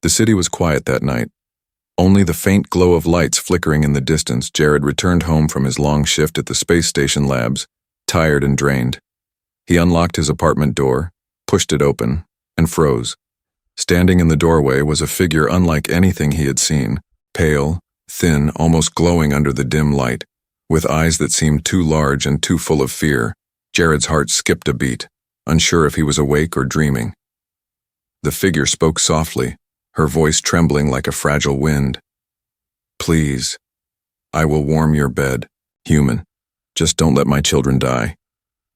The city was quiet that night. Only the faint glow of lights flickering in the distance. Jared returned home from his long shift at the space station labs, tired and drained. He unlocked his apartment door, pushed it open, and froze. Standing in the doorway was a figure unlike anything he had seen, pale, thin, almost glowing under the dim light, with eyes that seemed too large and too full of fear. Jared's heart skipped a beat, unsure if he was awake or dreaming. The figure spoke softly, her voice trembling like a fragile wind. "Please, I will warm your bed, human. Just don't let my children die."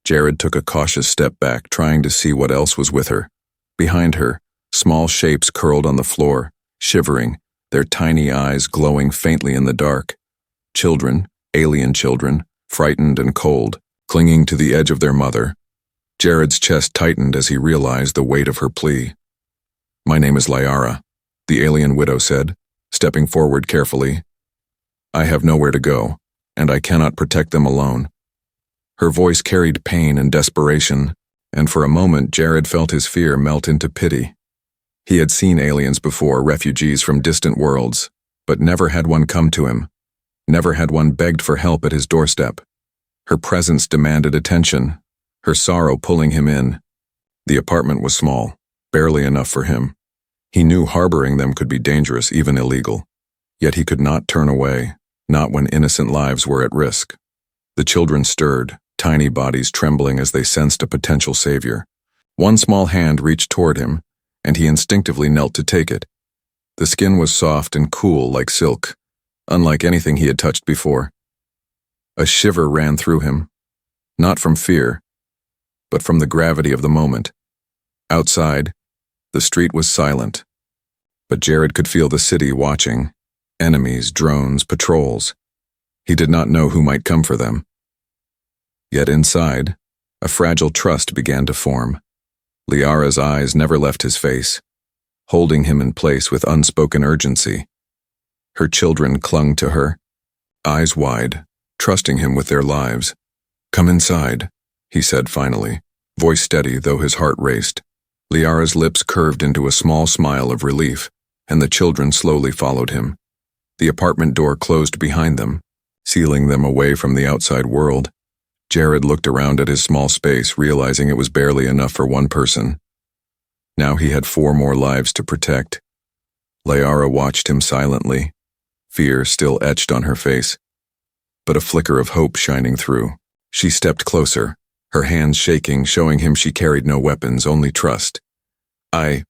Jared took a cautious step back, trying to see what else was with her. Behind her, small shapes curled on the floor, shivering, their tiny eyes glowing faintly in the dark. Children, alien children, frightened and cold, clinging to the edge of their mother. Jared's chest tightened as he realized the weight of her plea. "My name is Liara," the alien widow said, stepping forward carefully. "I have nowhere to go, and I cannot protect them alone." Her voice carried pain and desperation, and for a moment Jared felt his fear melt into pity. He had seen aliens before, refugees from distant worlds, but never had one come to him. Never had one begged for help at his doorstep. Her presence demanded attention, her sorrow pulling him in. The apartment was small, barely enough for him. He knew harboring them could be dangerous, even illegal. Yet he could not turn away, not when innocent lives were at risk. The children stirred, tiny bodies trembling as they sensed a potential savior. One small hand reached toward him, and he instinctively knelt to take it. The skin was soft and cool like silk, unlike anything he had touched before. A shiver ran through him, not from fear, but from the gravity of the moment. Outside, the street was silent, but Jared could feel the city watching. Enemies, drones, patrols. He did not know who might come for them. Yet inside, a fragile trust began to form. Liara's eyes never left his face, holding him in place with unspoken urgency. Her children clung to her, eyes wide, trusting him with their lives. "Come inside," he said finally, voice steady though his heart raced. Liara's lips curved into a small smile of relief, and the children slowly followed him. The apartment door closed behind them, sealing them away from the outside world. Jared looked around at his small space, realizing it was barely enough for one person. Now he had 4 more lives to protect. Liara watched him silently, fear still etched on her face, but a flicker of hope shining through. She stepped closer, her hands shaking, showing him she carried no weapons, only trust. I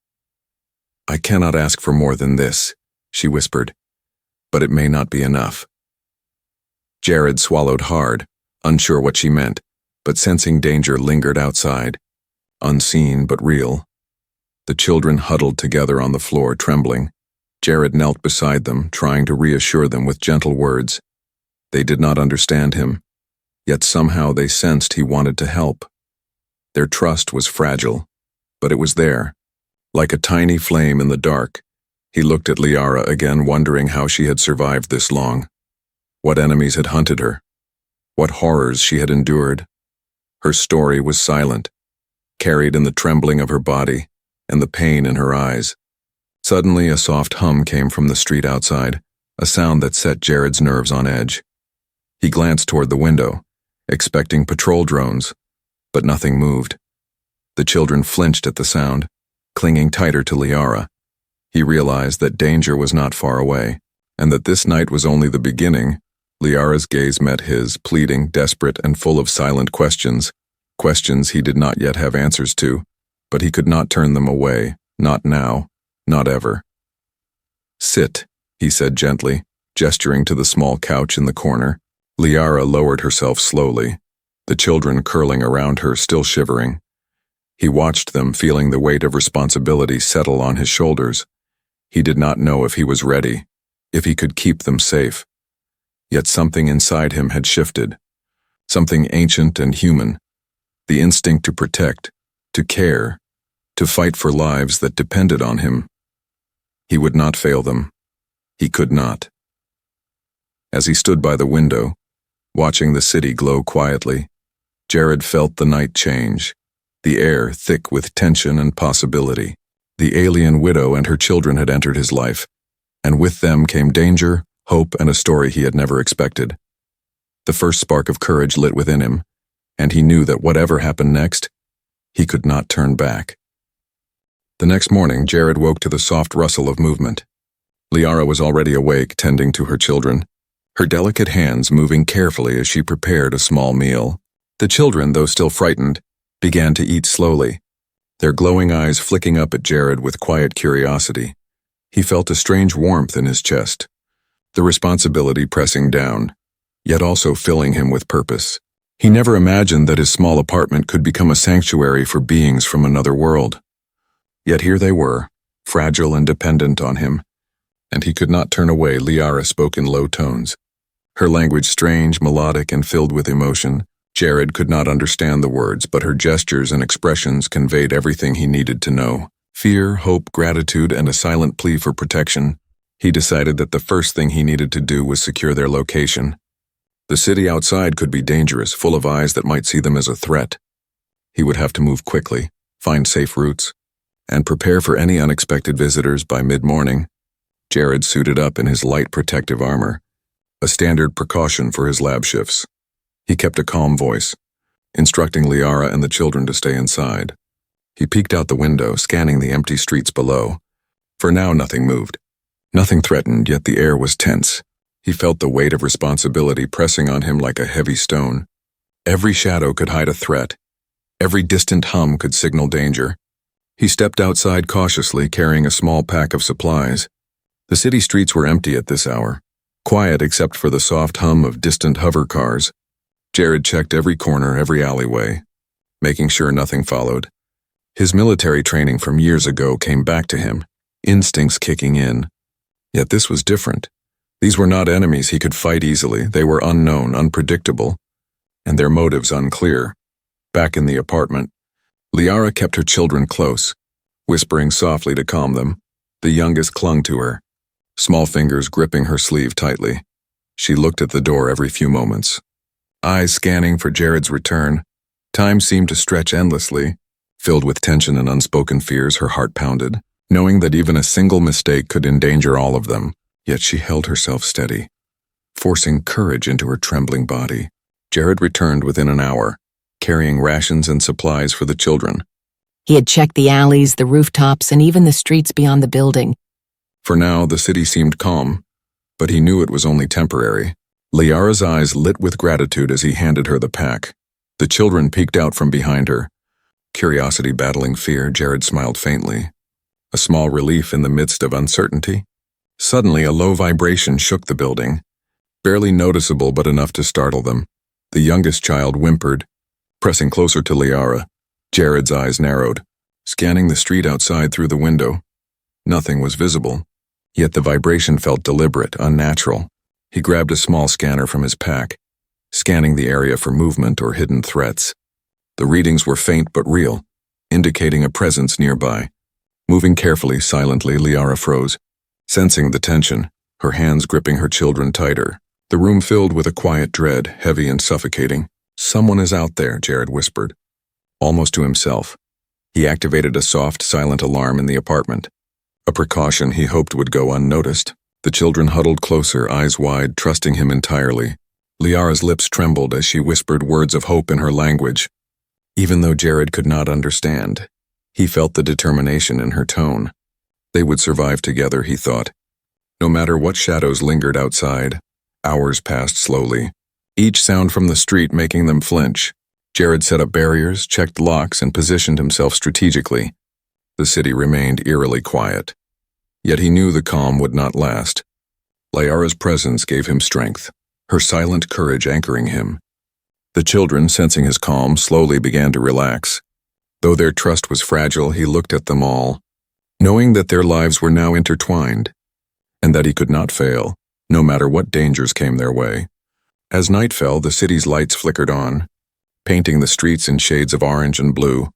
cannot ask for more than this," she whispered, "but it may not be enough." Jared swallowed hard, unsure what she meant, but sensing danger lingered outside, unseen but real. The children huddled together on the floor, trembling. Jared knelt beside them, trying to reassure them with gentle words. They did not understand him, yet somehow they sensed he wanted to help. Their trust was fragile, but it was there, like a tiny flame in the dark. He looked at Liara again, wondering how she had survived this long. What enemies had hunted her? What horrors she had endured? Her story was silent, carried in the trembling of her body and the pain in her eyes. Suddenly, a soft hum came from the street outside, a sound that set Jared's nerves on edge. He glanced toward the window, expecting patrol drones, but nothing moved. The children flinched at the sound, clinging tighter to Liara. He realized that danger was not far away, and that this night was only the beginning. Liara's gaze met his, pleading, desperate, and full of silent questions. Questions he did not yet have answers to, but he could not turn them away, not now, not ever. "Sit," he said gently, gesturing to the small couch in the corner. Liara lowered herself slowly, the children curling around her, still shivering. He watched them, feeling the weight of responsibility settle on his shoulders. He did not know if he was ready, if he could keep them safe. Yet something inside him had shifted, something ancient and human, the instinct to protect, to care, to fight for lives that depended on him. He would not fail them. He could not. As he stood by the window, watching the city glow quietly, Jared felt the night change, the air thick with tension and possibility. The alien widow and her children had entered his life, and with them came danger, hope, and a story he had never expected. The first spark of courage lit within him, and he knew that whatever happened next, he could not turn back. The next morning, Jared woke to the soft rustle of movement. Liara was already awake, tending to her children, her delicate hands moving carefully as she prepared a small meal. The children, though still frightened, began to eat slowly, their glowing eyes flicking up at Jared with quiet curiosity. He felt a strange warmth in his chest, the responsibility pressing down, yet also filling him with purpose. He never imagined that his small apartment could become a sanctuary for beings from another world. Yet here they were, fragile and dependent on him, and he could not turn away. Liara spoke in low tones, her language strange, melodic, and filled with emotion. Jared could not understand the words, but her gestures and expressions conveyed everything he needed to know. Fear, hope, gratitude, and a silent plea for protection. He decided that the first thing he needed to do was secure their location. The city outside could be dangerous, full of eyes that might see them as a threat. He would have to move quickly, find safe routes, and prepare for any unexpected visitors by mid-morning. Jared suited up in his light protective armor, a standard precaution for his lab shifts. He kept a calm voice, instructing Liara and the children to stay inside. He peeked out the window, scanning the empty streets below. For now, nothing moved. Nothing threatened, yet the air was tense. He felt the weight of responsibility pressing on him like a heavy stone. Every shadow could hide a threat. Every distant hum could signal danger. He stepped outside cautiously, carrying a small pack of supplies. The city streets were empty at this hour, quiet except for the soft hum of distant hover cars. Jared checked every corner, every alleyway, making sure nothing followed. His military training from years ago came back to him, instincts kicking in. Yet this was different. These were not enemies he could fight easily. They were unknown, unpredictable, and their motives unclear. Back in the apartment, Liara kept her children close, whispering softly to calm them. The youngest clung to her, small fingers gripping her sleeve tightly. She looked at the door every few moments, eyes scanning for Jared's return. Time seemed to stretch endlessly. Filled with tension and unspoken fears, her heart pounded, knowing that even a single mistake could endanger all of them. Yet she held herself steady, forcing courage into her trembling body. Jared returned within an hour, carrying rations and supplies for the children. He had checked the alleys, the rooftops, and even the streets beyond the building. For now, the city seemed calm, but he knew it was only temporary. Liara's eyes lit with gratitude as he handed her the pack. The children peeked out from behind her. Curiosity battling fear, Jared smiled faintly. A small relief in the midst of uncertainty. Suddenly, a low vibration shook the building, barely noticeable but enough to startle them. The youngest child whimpered, pressing closer to Liara. Jared's eyes narrowed, scanning the street outside through the window. Nothing was visible, yet the vibration felt deliberate, unnatural. He grabbed a small scanner from his pack, scanning the area for movement or hidden threats. The readings were faint but real, indicating a presence nearby. Moving carefully, silently, Liara froze, sensing the tension, her hands gripping her children tighter. The room filled with a quiet dread, heavy and suffocating. "Someone is out there," Jared whispered, almost to himself. He activated a soft, silent alarm in the apartment, a precaution he hoped would go unnoticed. The children huddled closer, eyes wide, trusting him entirely. Liara's lips trembled as she whispered words of hope in her language. Even though Jared could not understand, he felt the determination in her tone. They would survive together, he thought. No matter what shadows lingered outside, hours passed slowly, each sound from the street making them flinch. Jared set up barriers, checked locks, and positioned himself strategically. The city remained eerily quiet. Yet he knew the calm would not last. Liara's presence gave him strength, her silent courage anchoring him. The children, sensing his calm, slowly began to relax. Though their trust was fragile, he looked at them all, knowing that their lives were now intertwined, and that he could not fail, no matter what dangers came their way. As night fell, the city's lights flickered on, painting the streets in shades of orange and blue.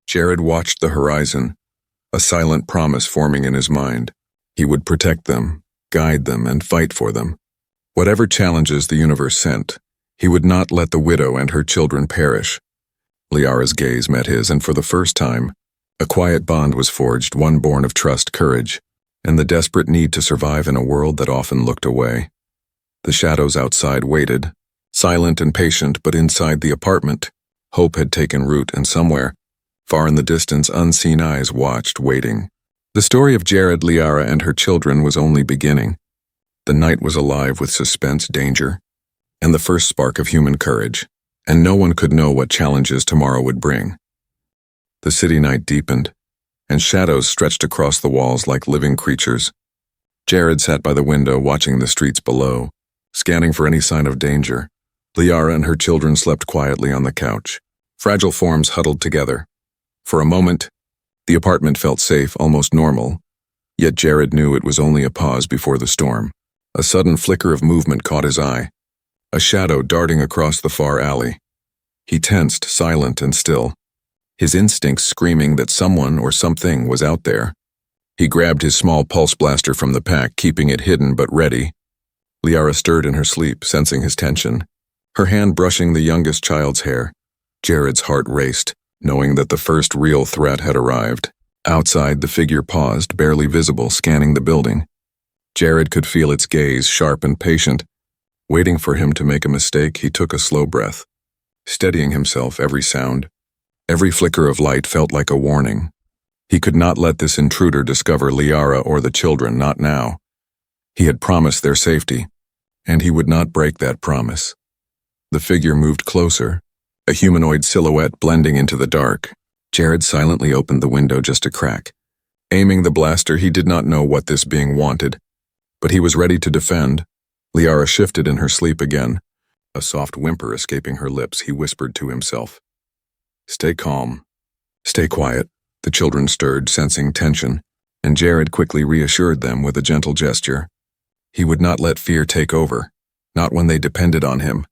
Jared watched the horizon, a silent promise forming in his mind. He would protect them, guide them, and fight for them. Whatever challenges the universe sent, he would not let the widow and her children perish. Liara's gaze met his, and for the first time, A quiet bond was forged, one born of trust, courage, and the desperate need to survive in a world that often looked away. The shadows outside waited, silent and patient, but inside the apartment, hope had taken root, and somewhere, far in the distance, unseen eyes watched, waiting. The story of Jared, Liara, and her children was only beginning. The night was alive with suspense, danger, and the first spark of human courage, and no one could know what challenges tomorrow would bring. The city night deepened, and shadows stretched across the walls like living creatures. Jared sat by the window watching the streets below, scanning for any sign of danger. Liara and her children slept quietly on the couch, fragile forms huddled together. For a moment, the apartment felt safe, almost normal, yet Jared knew it was only a pause before the storm. A sudden flicker of movement caught his eye, a shadow darting across the far alley. He tensed, silent and still, his instincts screaming that someone or something was out there. He grabbed his small pulse blaster from the pack, keeping it hidden but ready. Liara stirred in her sleep, sensing his tension, her hand brushing the youngest child's hair. Jared's heart raced, knowing that the first real threat had arrived. Outside, the figure paused, barely visible, scanning the building. Jared could feel its gaze, sharp and patient. Waiting for him to make a mistake, he took a slow breath, steadying himself. Every sound, every flicker of light felt like a warning. He could not let this intruder discover Liara or the children, not now. He had promised their safety, and he would not break that promise. The figure moved closer, a humanoid silhouette blending into the dark. Jared silently opened the window just a crack. Aiming the blaster, he did not know what this being wanted, but he was ready to defend. Liara shifted in her sleep again, a soft whimper escaping her lips. He whispered to himself, "Stay calm. Stay quiet." The children stirred, sensing tension, and Jared quickly reassured them with a gentle gesture. He would not let fear take over, not when they depended on him.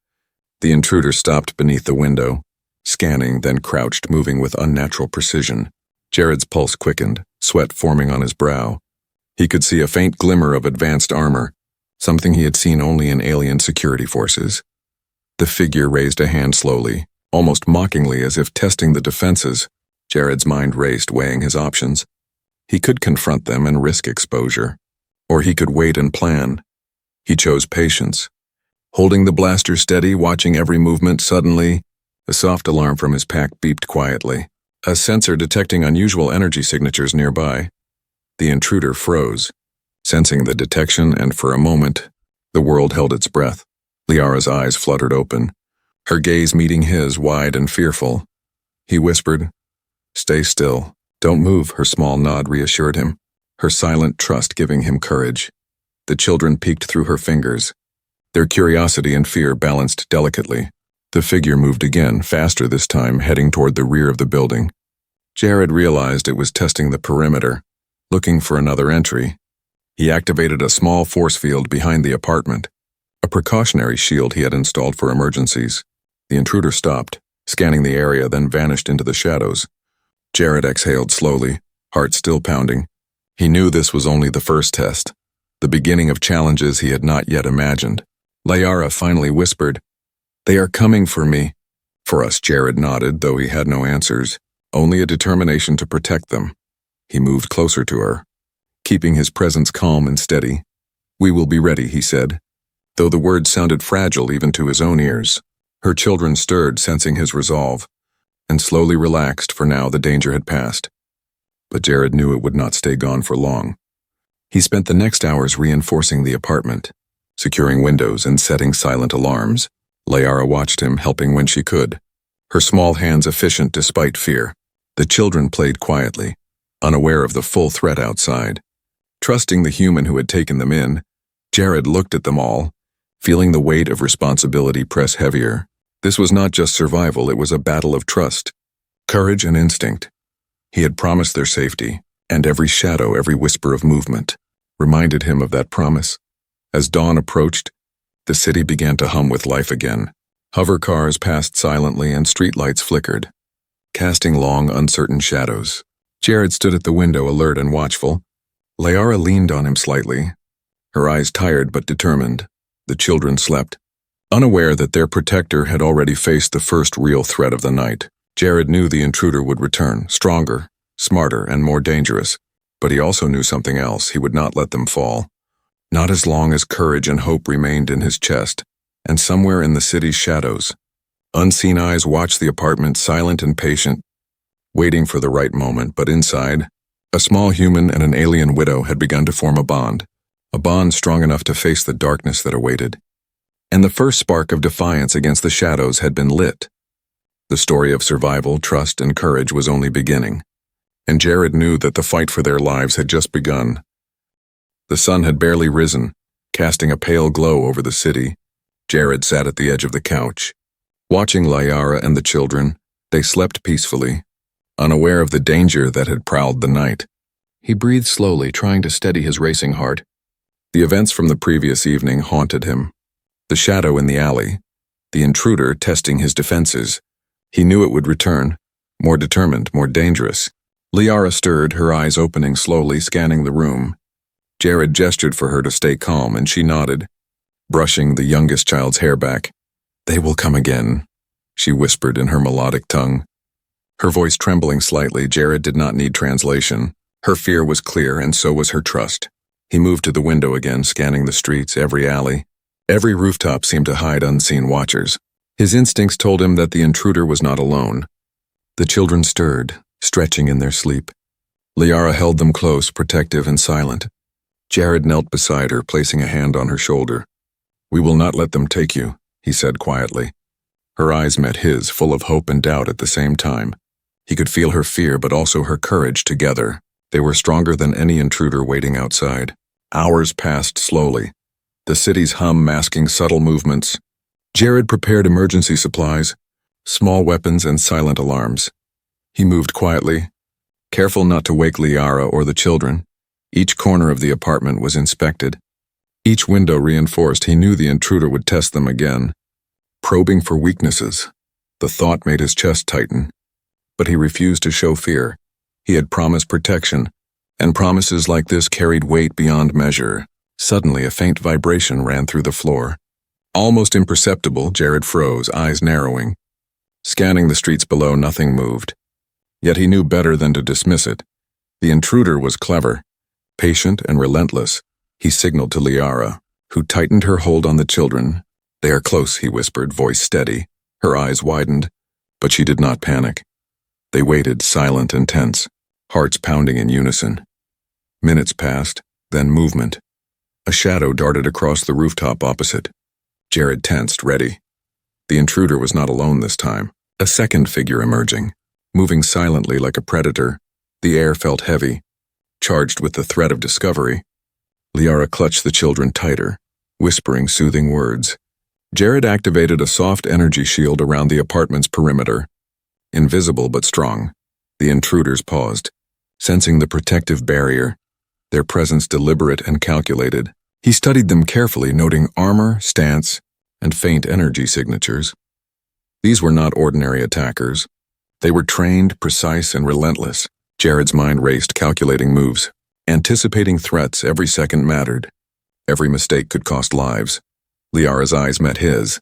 The intruder stopped beneath the window, scanning, then crouched, moving with unnatural precision. Jared's pulse quickened, sweat forming on his brow. He could see a faint glimmer of advanced armor, something he had seen only in alien security forces. The figure raised a hand slowly, almost mockingly, as if testing the defenses. Jared's mind raced, weighing his options. He could confront them and risk exposure, or he could wait and plan. He chose patience. Holding the blaster steady, watching every movement, suddenly, a soft alarm from his pack beeped quietly, a sensor detecting unusual energy signatures nearby. The intruder froze, sensing the detection, and for a moment, the world held its breath. Liara's eyes fluttered open, her gaze meeting his, wide and fearful. He whispered, "Stay still. Don't move." Her small nod reassured him, her silent trust giving him courage. The children peeked through her fingers, their curiosity and fear balanced delicately. The figure moved again, faster this time, heading toward the rear of the building. Jared realized it was testing the perimeter, looking for another entry. He activated a small force field behind the apartment, a precautionary shield he had installed for emergencies. The intruder stopped, scanning the area, then vanished into the shadows. Jared exhaled slowly, heart still pounding. He knew this was only the first test, the beginning of challenges he had not yet imagined. Liara finally whispered, "They are coming for me." For us, Jared nodded, though he had no answers, only a determination to protect them. He moved closer to her, keeping his presence calm and steady. "We will be ready," he said, though the words sounded fragile even to his own ears. Her children stirred, sensing his resolve, and slowly relaxed, for now the danger had passed. But Jared knew it would not stay gone for long. He spent the next hours reinforcing the apartment, securing windows and setting silent alarms. Liara watched him, helping when she could, her small hands efficient despite fear. The children played quietly, unaware of the full threat outside. Trusting the human who had taken them in, Jared looked at them all, feeling the weight of responsibility press heavier. This was not just survival, it was a battle of trust, courage and instinct. He had promised their safety, and every shadow, every whisper of movement, reminded him of that promise. As dawn approached, the city began to hum with life again. Hover cars passed silently and streetlights flickered, casting long, uncertain shadows. Jared stood at the window, alert and watchful. Liara leaned on him slightly, her eyes tired but determined. The children slept, unaware that their protector had already faced the first real threat of the night. Jared knew the intruder would return, stronger, smarter, and more dangerous. But he also knew something else. He would not let them fall. Not as long as courage and hope remained in his chest. And somewhere in the city's shadows, unseen eyes watched the apartment, silent and patient, waiting for the right moment. But inside, a small human and an alien widow had begun to form a bond strong enough to face the darkness that awaited. And the first spark of defiance against the shadows had been lit. The story of survival, trust, and courage was only beginning, and Jared knew that the fight for their lives had just begun. The sun had barely risen, casting a pale glow over the city. Jared sat at the edge of the couch. Watching Liara and the children, they slept peacefully, unaware of the danger that had prowled the night. He breathed slowly, trying to steady his racing heart. The events from the previous evening haunted him. The shadow in the alley, the intruder testing his defenses. He knew it would return, more determined, more dangerous. Liara stirred, her eyes opening slowly, scanning the room. Jared gestured for her to stay calm, and she nodded, brushing the youngest child's hair back. "They will come again," she whispered in her melodic tongue. Her voice trembling slightly. Jared did not need translation. Her fear was clear, and so was her trust. He moved to the window again, scanning the streets, every alley. Every rooftop seemed to hide unseen watchers. His instincts told him that the intruder was not alone. The children stirred, stretching in their sleep. Liara held them close, protective and silent. Jared knelt beside her, placing a hand on her shoulder. "We will not let them take you," he said quietly. Her eyes met his, full of hope and doubt at the same time. He could feel her fear, but also her courage together. They were stronger than any intruder waiting outside. Hours passed slowly, the city's hum masking subtle movements. Jared prepared emergency supplies, small weapons and silent alarms. He moved quietly, careful not to wake Liara or the children. Each corner of the apartment was inspected. Each window reinforced. He knew the intruder would test them again, probing for weaknesses. The thought made his chest tighten. But he refused to show fear. He had promised protection, and promises like this carried weight beyond measure. Suddenly, a faint vibration ran through the floor. Almost imperceptible, Jared froze, eyes narrowing. Scanning the streets below, nothing moved. Yet he knew better than to dismiss it. The intruder was clever, patient and relentless. He signaled to Liara, who tightened her hold on the children. "They are close," he whispered, voice steady. Her eyes widened, but she did not panic. They waited, silent and tense, hearts pounding in unison. Minutes passed, then movement. A shadow darted across the rooftop opposite. Jared tensed, ready. The intruder was not alone this time. A second figure emerging, moving silently like a predator. The air felt heavy, charged with the threat of discovery. Liara clutched the children tighter, whispering soothing words. Jared activated a soft energy shield around the apartment's perimeter. Invisible but strong, the intruders paused, sensing the protective barrier, their presence deliberate and calculated. He studied them carefully, noting armor, stance, and faint energy signatures. These were not ordinary attackers. They were trained, precise, and relentless. Jared's mind raced, calculating moves. Anticipating threats, every second mattered. Every mistake could cost lives. Liara's eyes met his.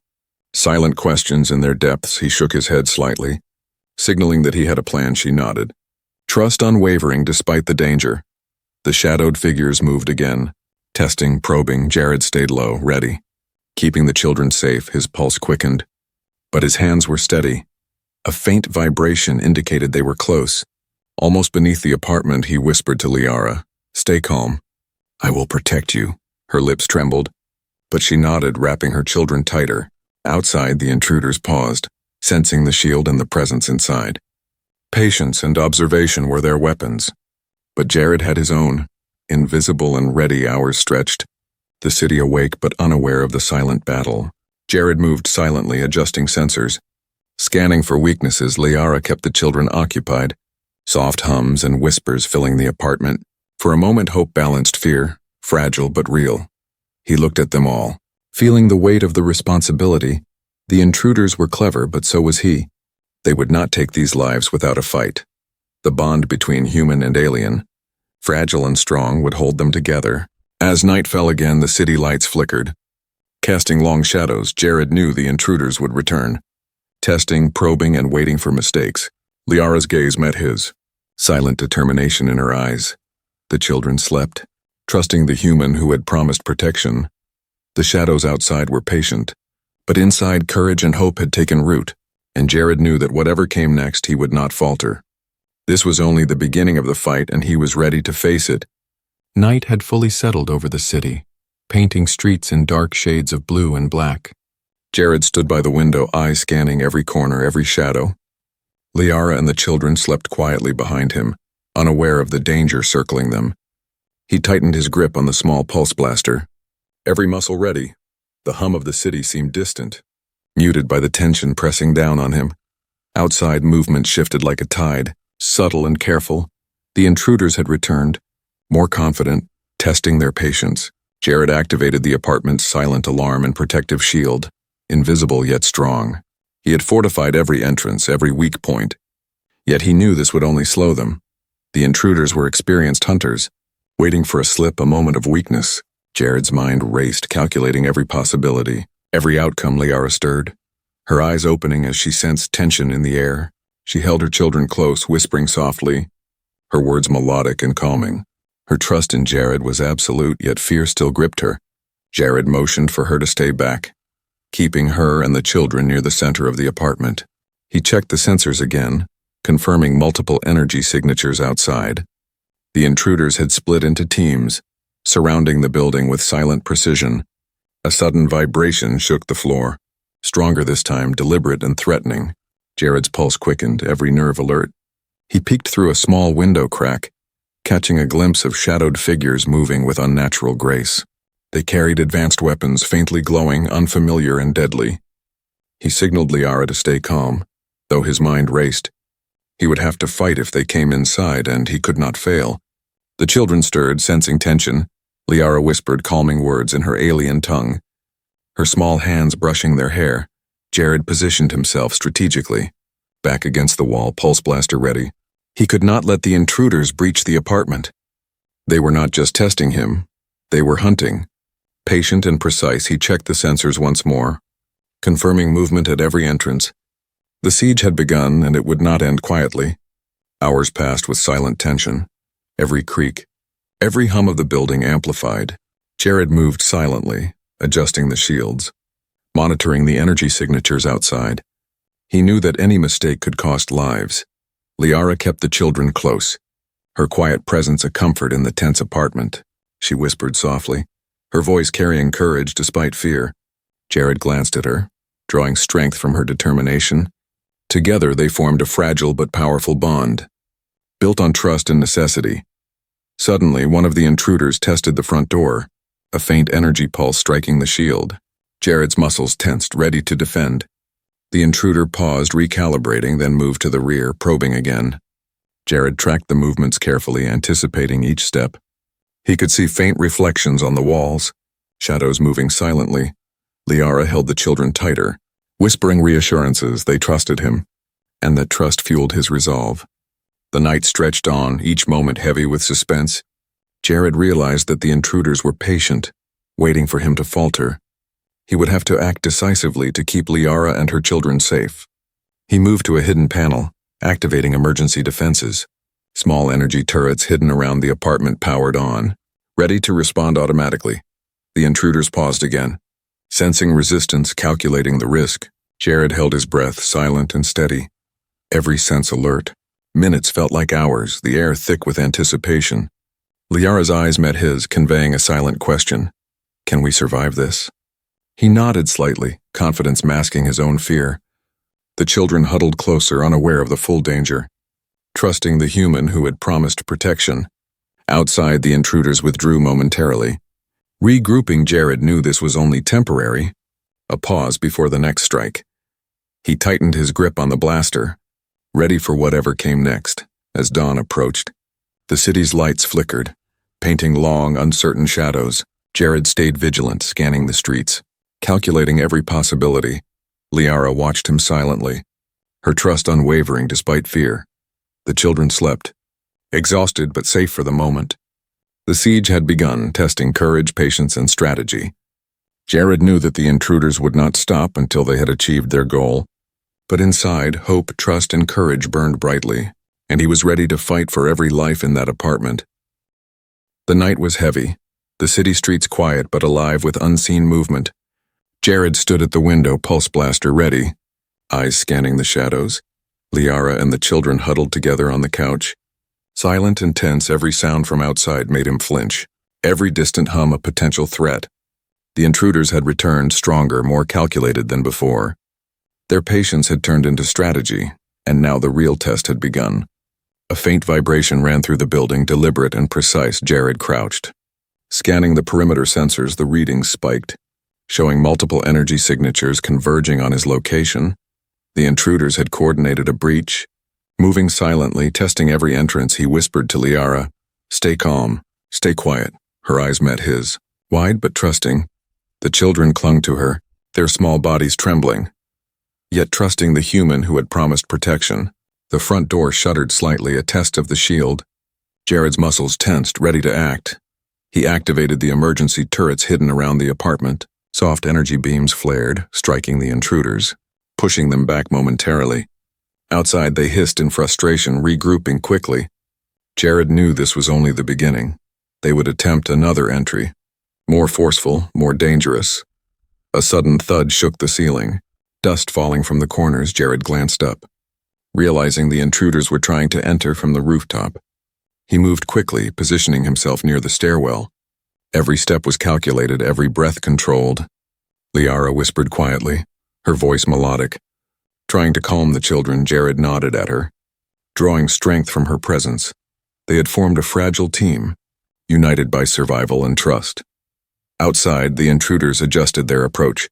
Silent questions in their depths. He shook his head slightly. Signaling that he had a plan, she nodded. Trust unwavering despite the danger. The shadowed figures moved again. Testing, probing, Jared stayed low, ready. Keeping the children safe, his pulse quickened. But his hands were steady. A faint vibration indicated they were close. Almost beneath the apartment, he whispered to Liara, "Stay calm. I will protect you." Her lips trembled, but she nodded, wrapping her children tighter. Outside, the intruders paused, sensing the shield and the presence inside. Patience and observation were their weapons. But Jared had his own, invisible and ready. Hours stretched, the city awake but unaware of the silent battle. Jared moved silently, adjusting sensors. Scanning for weaknesses, Liara kept the children occupied, soft hums and whispers filling the apartment. For a moment, hope balanced fear, fragile but real. He looked at them all, feeling the weight of the responsibility. The intruders were clever, but so was he. They would not take these lives without a fight. The bond between human and alien, fragile and strong, would hold them together. As night fell again, the city lights flickered. Casting long shadows, Jared knew the intruders would return. Testing, probing, and waiting for mistakes. Liara's gaze met his. silent determination in her eyes. The children slept, trusting the human who had promised protection. The shadows outside were patient, but inside courage and hope had taken root, and Jared knew that whatever came next he would not falter. This was only the beginning of the fight, and he was ready to face it. Night had fully settled over the city, painting streets in dark shades of blue and black. Jared stood by the window, eyes scanning every corner, every shadow. Liara and the children slept quietly behind him, unaware of the danger circling them. He tightened his grip on the small pulse blaster, every muscle ready. The hum of the city seemed distant, muted by the tension pressing down on him. Outside, movement shifted like a tide, subtle and careful. The intruders had returned, more confident, testing their patience. Jared activated the apartment's silent alarm and protective shield, invisible yet strong. He had fortified every entrance, every weak point. Yet he knew this would only slow them. The intruders were experienced hunters, waiting for a slip, a moment of weakness. Jared's mind raced, calculating every possibility, every outcome. Liara stirred, her eyes opening as she sensed tension in the air. She held her children close, whispering softly, her words melodic and calming. Her trust in Jared was absolute, yet fear still gripped her. Jared motioned for her to stay back, keeping her and the children near the center of the apartment. He checked the sensors again, confirming multiple energy signatures outside. The intruders had split into teams, surrounding the building with silent precision. A sudden vibration shook the floor, stronger this time, deliberate and threatening. Jared's pulse quickened, every nerve alert. He peeked through a small window crack, catching a glimpse of shadowed figures moving with unnatural grace. They carried advanced weapons, faintly glowing, unfamiliar and deadly. He signaled Liara to stay calm, though his mind raced. He would have to fight if they came inside, and he could not fail. The children stirred, sensing tension. Liara whispered calming words in her alien tongue, her small hands brushing their hair. Jared positioned himself strategically, back against the wall, pulse blaster ready. He could not let the intruders breach the apartment. They were not just testing him, they were hunting. Patient and precise, he checked the sensors once more, confirming movement at every entrance. The siege had begun, and it would not end quietly. Hours passed with silent tension. Every creak, every hum of the building amplified. Jared moved silently, adjusting the shields, monitoring the energy signatures outside. He knew that any mistake could cost lives. Liara kept the children close, her quiet presence a comfort in the tense apartment. She whispered softly, her voice carrying courage despite fear. Jared glanced at her, drawing strength from her determination. Together they formed a fragile but powerful bond, built on trust and necessity. Suddenly, one of the intruders tested the front door, a faint energy pulse striking the shield. Jared's muscles tensed, ready to defend. The intruder paused, recalibrating, then moved to the rear, probing again. Jared tracked the movements carefully, anticipating each step. He could see faint reflections on the walls, shadows moving silently. Liara held the children tighter, whispering reassurances they trusted him, and that trust fueled his resolve. The night stretched on, each moment heavy with suspense. Jared realized that the intruders were patient, waiting for him to falter. He would have to act decisively to keep Liara and her children safe. He moved to a hidden panel, activating emergency defenses. Small energy turrets hidden around the apartment powered on, ready to respond automatically. The intruders paused again, sensing resistance, calculating the risk. Jared held his breath, silent and steady, every sense alert. Minutes felt like hours, the air thick with anticipation. Liara's eyes met his, conveying a silent question. Can we survive this? He nodded slightly, confidence masking his own fear. The children huddled closer, unaware of the full danger, trusting the human who had promised protection. Outside, the intruders withdrew momentarily. Regrouping, Jared knew this was only temporary, a pause before the next strike. He tightened his grip on the blaster, ready for whatever came next. As dawn approached, the city's lights flickered, painting long, uncertain shadows. Jared stayed vigilant, scanning the streets, calculating every possibility. Liara watched him silently, her trust unwavering despite fear. The children slept, exhausted but safe for the moment. The siege had begun, testing courage, patience, and strategy. Jared knew that the intruders would not stop until they had achieved their goal. But inside, hope, trust, and courage burned brightly. and he was ready to fight for every life in that apartment. The night was heavy, the city streets quiet but alive with unseen movement. Jared stood at the window, pulse blaster ready, eyes scanning the shadows. Liara and the children huddled together on the couch. Silent and tense, every sound from outside made him flinch, every distant hum a potential threat. The intruders had returned, stronger, more calculated than before. Their patience had turned into strategy, and now the real test had begun. A faint vibration ran through the building, deliberate and precise. Jared crouched. Scanning the perimeter sensors, the readings spiked, showing multiple energy signatures converging on his location. The intruders had coordinated a breach. Moving silently, testing every entrance, he whispered to Liara, "Stay calm, stay quiet." Her eyes met his, wide but trusting. The children clung to her, their small bodies trembling, yet trusting the human who had promised protection. The front door shuddered slightly, a test of the shield. Jared's muscles tensed, ready to act. He activated the emergency turrets hidden around the apartment. Soft energy beams flared, striking the intruders, pushing them back momentarily. Outside, they hissed in frustration, regrouping quickly. Jared knew this was only the beginning. They would attempt another entry, more forceful, more dangerous. A sudden thud shook the ceiling. Dust falling from the corners, Jared glanced up, realizing the intruders were trying to enter from the rooftop. He moved quickly, positioning himself near the stairwell. Every step was calculated, every breath controlled. Liara whispered quietly, her voice melodic. Trying to calm the children, Jared nodded at her, drawing strength from her presence. They had formed a fragile team, united by survival and trust. Outside, the intruders adjusted their approach.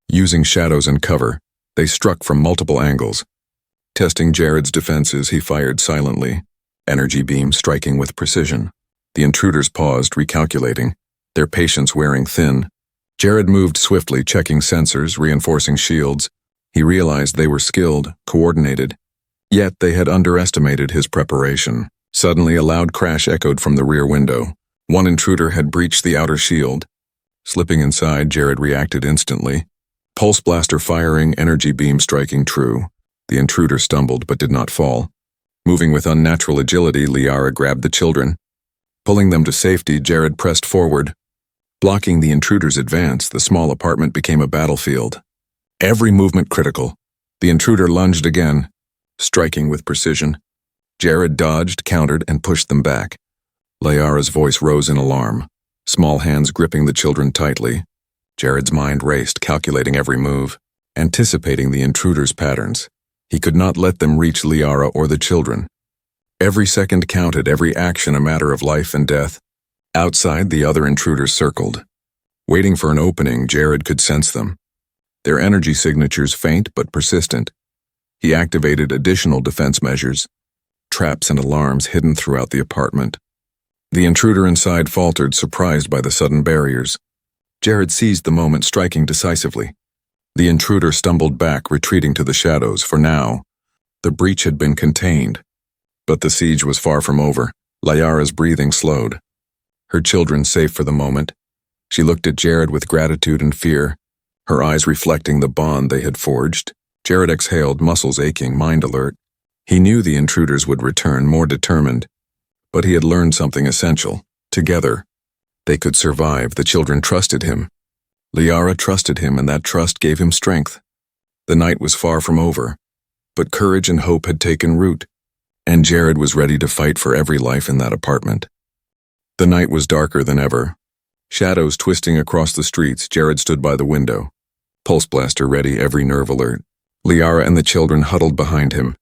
Using shadows and cover, they struck from multiple angles. Testing Jared's defenses, he fired silently, energy beams striking with precision. The intruders paused, recalculating, their patience wearing thin. Jared moved swiftly, checking sensors, reinforcing shields. He realized they were skilled, coordinated, yet they had underestimated his preparation. Suddenly, a loud crash echoed from the rear window. One intruder had breached the outer shield. Slipping inside, Jared reacted instantly. Pulse blaster firing, energy beam striking true. The intruder stumbled but did not fall. Moving with unnatural agility, Liara grabbed the children. Pulling them to safety, Jared pressed forward. Blocking the intruder's advance, the small apartment became a battlefield. Every movement critical. The intruder lunged again, striking with precision. Jared dodged, countered, and pushed them back. Liara's voice rose in alarm, small hands gripping the children tightly. Jared's mind raced, calculating every move, anticipating the intruder's patterns. He could not let them reach Liara or the children. Every second counted, every action a matter of life and death. Outside, the other intruders circled. Waiting for an opening, Jared could sense them. Their energy signatures faint but persistent. He activated additional defense measures, traps and alarms hidden throughout the apartment. The intruder inside faltered, surprised by the sudden barriers. Jared seized the moment, striking decisively. The intruder stumbled back, retreating to the shadows. For now, the breach had been contained. But the siege was far from over. Liara's breathing slowed. Her children safe for the moment. She looked at Jared with gratitude and fear, her eyes reflecting the bond they had forged. Jared exhaled, muscles aching, mind alert. He knew the intruders would return, more determined. But he had learned something essential. Together, they could survive. The children trusted him. Liara trusted him, and that trust gave him strength. The night was far from over, but courage and hope had taken root, and Jared was ready to fight for every life in that apartment. The night was darker than ever. Shadows twisting across the streets, Jared stood by the window, pulse blaster ready, every nerve alert. Liara and the children huddled behind him,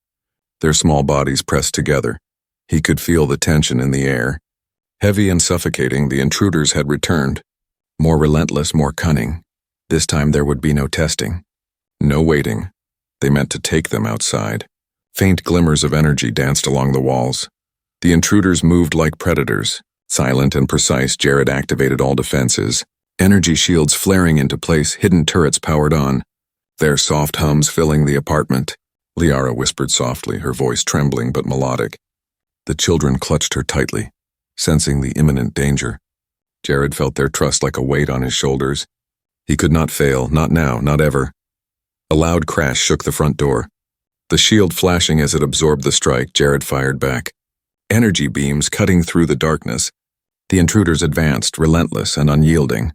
their small bodies pressed together. He could feel the tension in the air. Heavy and suffocating, the intruders had returned. More relentless, more cunning. This time there would be no testing. No waiting. They meant to take them outside. Faint glimmers of energy danced along the walls. The intruders moved like predators. Silent and precise, Jared activated all defenses. Energy shields flaring into place, hidden turrets powered on. Their soft hums filling the apartment. Liara whispered softly, her voice trembling but melodic. The children clutched her tightly, sensing the imminent danger. Jared felt their trust like a weight on his shoulders. He could not fail, not now, not ever. A loud crash shook the front door. The shield flashing as it absorbed the strike, Jared fired back. Energy beams cutting through the darkness. The intruders advanced, relentless and unyielding.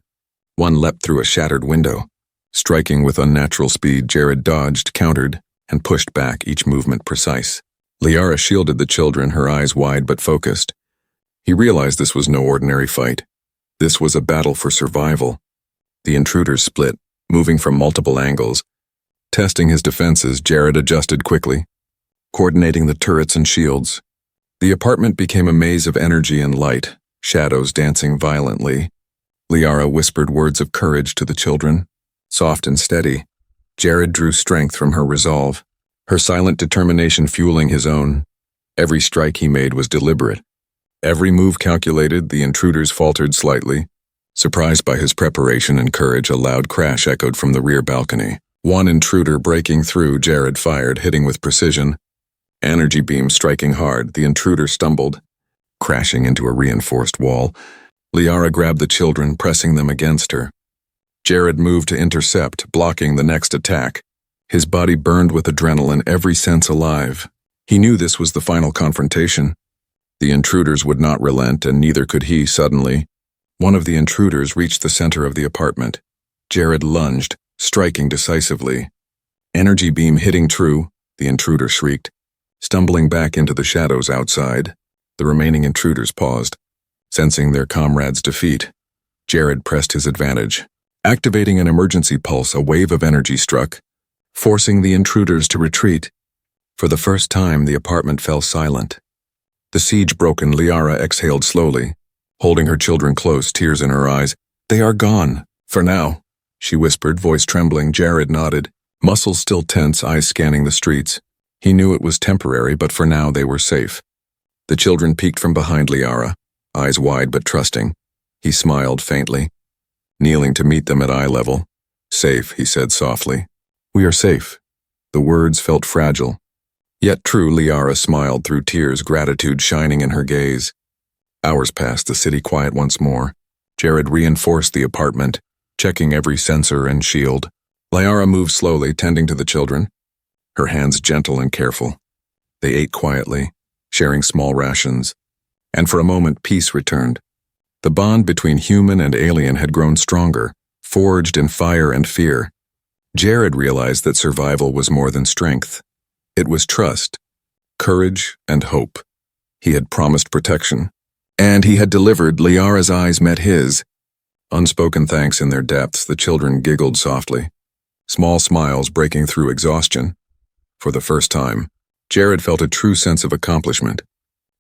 One leapt through a shattered window. Striking with unnatural speed, Jared dodged, countered, and pushed back, each movement precise. Liara shielded the children, her eyes wide but focused. He realized this was no ordinary fight. This was a battle for survival. The intruders split, moving from multiple angles. Testing his defenses, Jared adjusted quickly, coordinating the turrets and shields. The apartment became a maze of energy and light, shadows dancing violently. Liara whispered words of courage to the children, soft and steady. Jared drew strength from her resolve, her silent determination fueling his own. Every strike he made was deliberate. Every move calculated. The intruders faltered slightly. Surprised by his preparation and courage, a loud crash echoed from the rear balcony. One intruder breaking through, Jared fired, hitting with precision. Energy beam striking hard, the intruder stumbled, crashing into a reinforced wall. Liara grabbed the children, pressing them against her. Jared moved to intercept, blocking the next attack. His body burned with adrenaline, every sense alive. He knew this was the final confrontation. The intruders would not relent, and neither could he. Suddenly, one of the intruders reached the center of the apartment. Jared lunged, striking decisively. Energy beam hitting true, the intruder shrieked, stumbling back into the shadows outside. The remaining intruders paused, sensing their comrades' defeat. Jared pressed his advantage. Activating an emergency pulse, a wave of energy struck, forcing the intruders to retreat. For the first time, the apartment fell silent. The siege broken, Liara exhaled slowly, holding her children close, tears in her eyes. "They are gone, for now," she whispered, voice trembling. Jared nodded, muscles still tense, eyes scanning the streets. He knew it was temporary, but for now they were safe. The children peeked from behind Liara, eyes wide but trusting. He smiled faintly, kneeling to meet them at eye level. "Safe," he said softly. "We are safe." The words felt fragile, yet true. Liara smiled through tears, gratitude shining in her gaze. Hours passed, the city quiet once more. Jared reinforced the apartment, checking every sensor and shield. Liara moved slowly, tending to the children, her hands gentle and careful. They ate quietly, sharing small rations, and for a moment peace returned. The bond between human and alien had grown stronger, forged in fire and fear. Jared realized that survival was more than strength. It was trust, courage, and hope. He had promised protection, and he had delivered. Liara's eyes met his. Unspoken thanks in their depths, the children giggled softly, small smiles breaking through exhaustion. For the first time, Jared felt a true sense of accomplishment.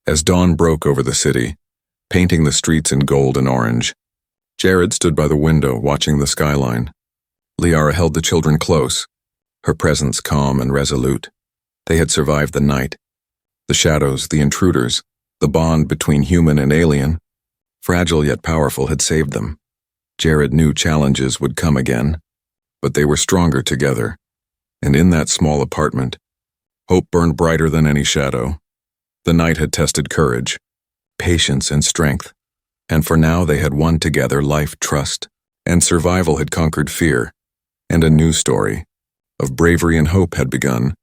As dawn broke over the city, painting the streets in gold and orange, Jared stood by the window, watching the skyline. Liara held the children close, her presence calm and resolute. They had survived the night. The shadows, the intruders, the bond between human and alien, fragile yet powerful, had saved them. Jared knew challenges would come again, but they were stronger together. And in that small apartment, hope burned brighter than any shadow. The night had tested courage, patience, and strength, and for now they had won together. Life, trust, and survival had conquered fear, and a new story of bravery and hope had begun.